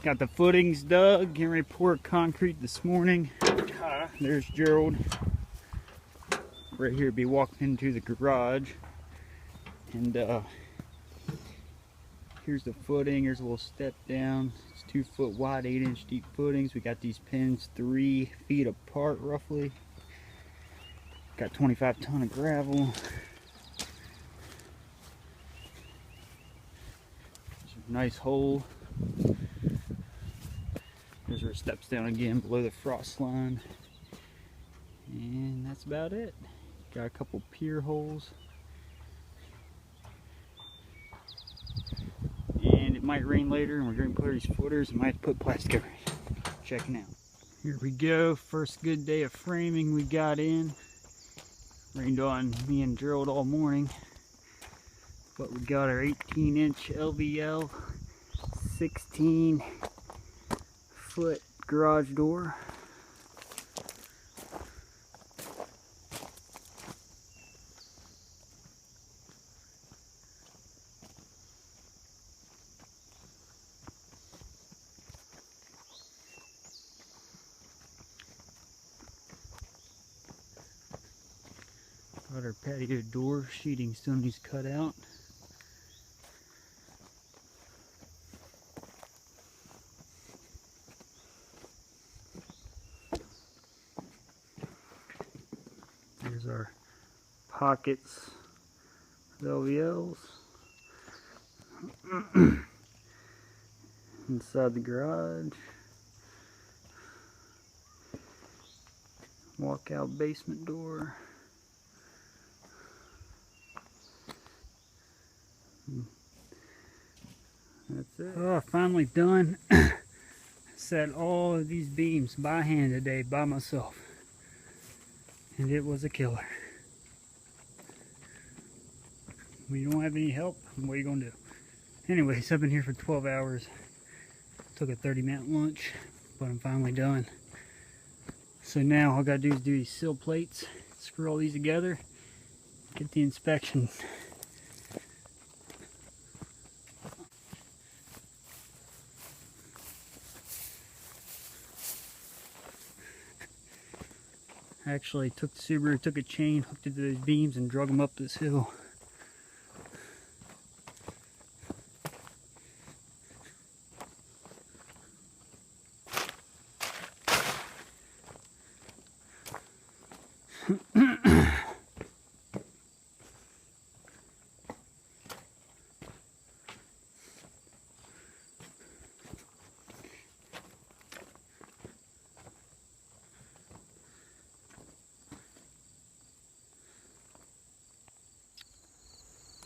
Got the footings dug, getting ready to pour concrete this morning. There's Gerald. Right here, be walking into the garage. And here's the footing. Here's a little step down. It's 2 foot wide, 8-inch deep footings. We got these pins 3 feet apart roughly. Got 25 ton of gravel. There's a nice hole. There's where it steps down again below the frost line. And that's about it. Got a couple pier holes. And it might rain later and we're going to put these footers and might have to put plastic over it. Checking out. Here we go. First good day of framing we got in. Rained on me and Gerald all morning. But we got our 18-inch LVL 16-foot garage door. Got our patio door sheeting still needs cut out. There's our pockets of LVLs. Inside the garage. Walkout basement door. That's it. Oh, finally done. Set all of these beams by hand today by myself. And it was a killer. When you don't have any help, what are you going to do? Anyways, I've been here for 12 hours. Took a 30-minute lunch, but I'm finally done. So now all I got to do is do these sill plates, screw all these together, get the inspection. I actually took the Subaru, took a chain, hooked it to those beams, and drug them up this hill.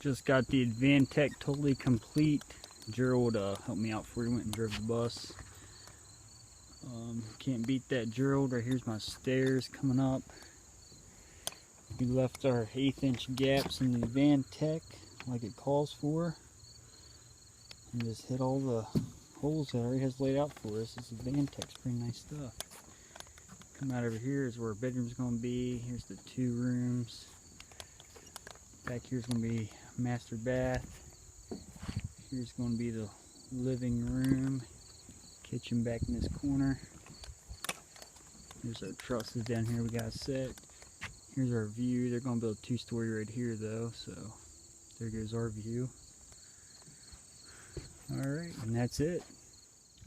Just got the Vacant totally complete. Gerald helped me out before he went and drove the bus. Can't beat that, Gerald. Right here's my stairs coming up. We left our 1/8-inch gaps in the Vacant like it calls for. And just hit all the holes that it already has laid out for us. This is Vacant's pretty nice stuff. Come out over here is where our bedroom's going to be. Here's the 2 rooms. Back here's going to be master bath. Here's going to be the living room. Kitchen back in this corner. There's our trusses down here we got set. Here's our view. They're going to build a 2-story right here though, so there goes our view. Alright, and that's it.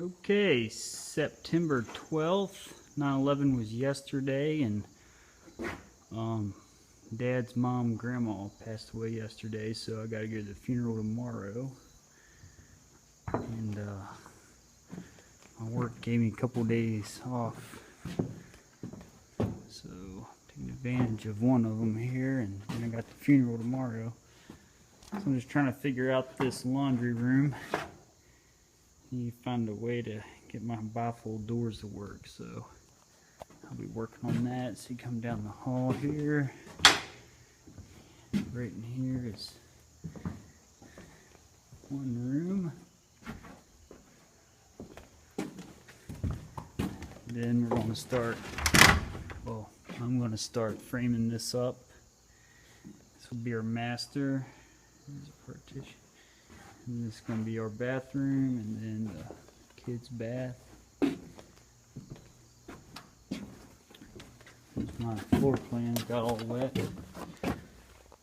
Okay, September 12th. 9/11 was yesterday, and Dad's mom, Grandma, passed away yesterday, so I got to go to the funeral tomorrow. And my work gave me a couple days off, so taking advantage of one of them here, and then I got the funeral tomorrow. So I'm just trying to figure out this laundry room. Need to find a way to get my bifold doors to work, so I'll be working on that. So you come down the hall here. Right in here is one room. Then we're going to start, well, I'm going to start framing this up. This will be our master. There's a partition. And this is going to be our bathroom, and then the kid's bath. Here's my floor plan, got all wet.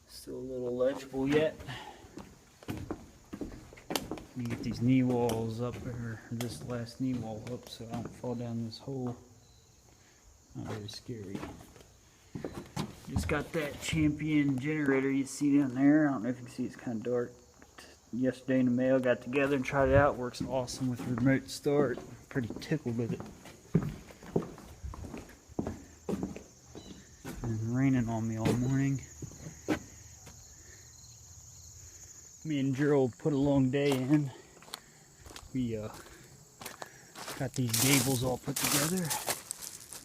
Still a little legible yet. Let me get these knee walls up, or this last knee wall up, so I don't fall down this hole. Not very scary. Just got that Champion generator you see down there. I don't know if you can see, it's kind of dark. Yesterday in the mail, got together and tried it out. Works awesome with remote start. Pretty tickled with it. It's been raining on me all morning. Me and Gerald put a long day in. We got these gables all put together.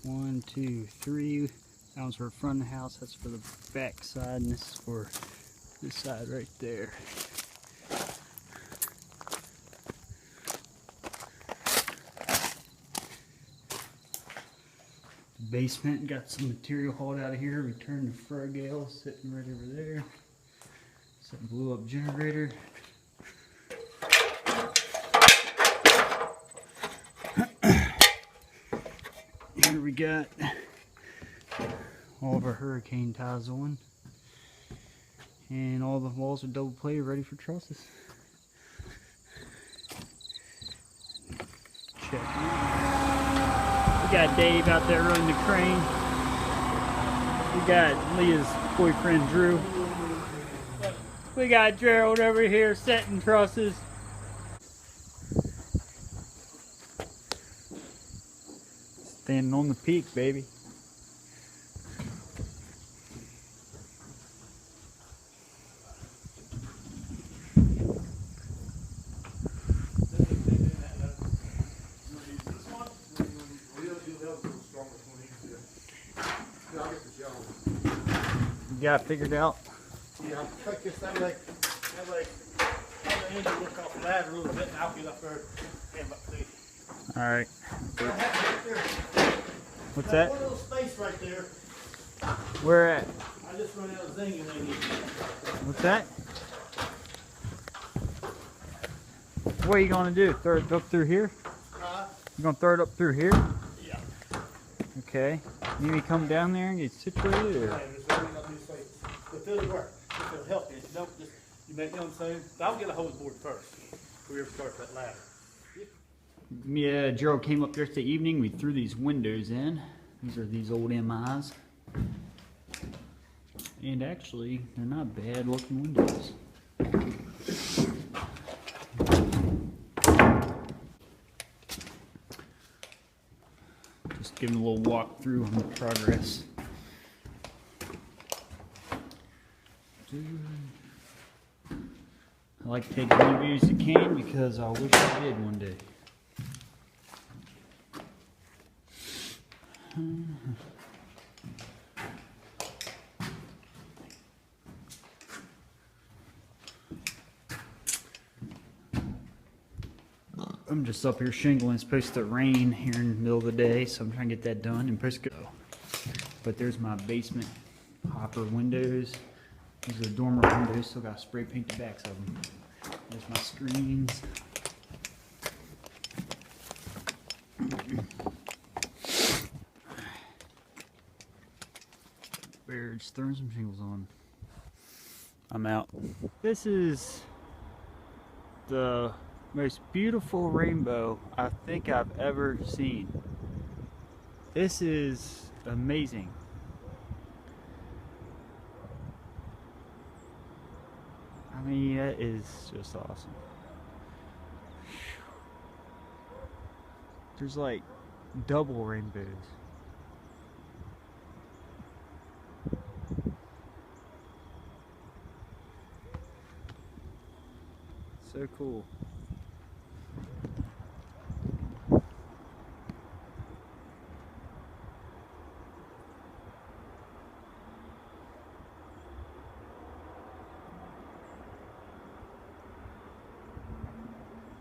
1, 2, 3. That one's for the front of the house. That's for the back side, and this is for this side right there. The basement, got some material hauled out of here. Returned the Fragale sitting right over there. Some blew up generator. Here we got all of our hurricane ties on, and all the walls are double plated, ready for trusses. Check. We got Dave out there running the crane. We got Leah's boyfriend Drew. We got Gerald over here setting trusses. Standing on the peak, baby. You got it figured out? Yeah, take this that way, have the engine look off the ladder a little bit, and I'll get up there and up there. Alright. What's Got that? one little space right there. Where at? I just run out of zinging in here. What's that? What are you going to do? Throw it up through here? You going to throw it up through here? Yeah. Okay. You need me to come down there and get situated? Or? Yeah, there's nothing up this way. If it'll work, if it'll help you. If you don't, just, you know what I'm saying? I'll get a hose board first. Whoever starts that ladder. Yeah, Gerald came up yesterday evening. We threw these windows in. These are these old MIs. And actually, they're not bad looking windows. Just giving a little walk through on the progress. I like to take as many views as I can because I wish I did one day. I'm just up here shingling. It's supposed to rain here in the middle of the day, so I'm trying to get that done and supposed to go. But there's my basement hopper windows. These are the dormer windows, still got to spray paint the backs of them. There's my screens. Bear, just throwing some shingles on. I'm out. This is the most beautiful rainbow I think I've ever seen. This is amazing. I mean, that is just awesome. There's like double rainbows. So cool.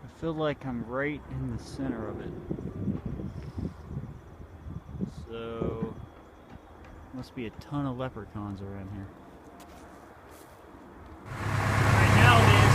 I feel like I'm right in the center of it. So, must be a ton of leprechauns around here. Right now it is.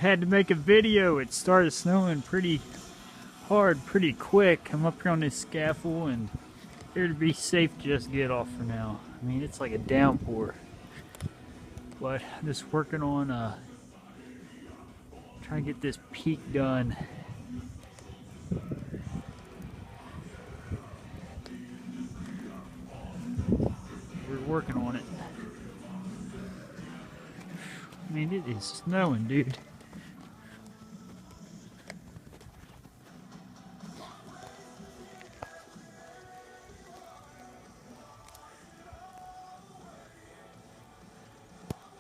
had to make a video. It started snowing pretty hard, pretty quick. I'm up here on this scaffold and here to be safe, just get off for now. I mean, it's like a downpour. But I'm just working on trying to get this peak done. We're working on it. I mean, it is snowing, dude.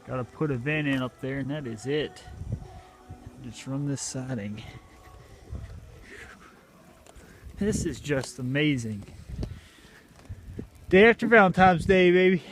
Gotta put a vent in up there, and that is it. Just run this siding. This is just amazing. Day after Valentine's Day, baby.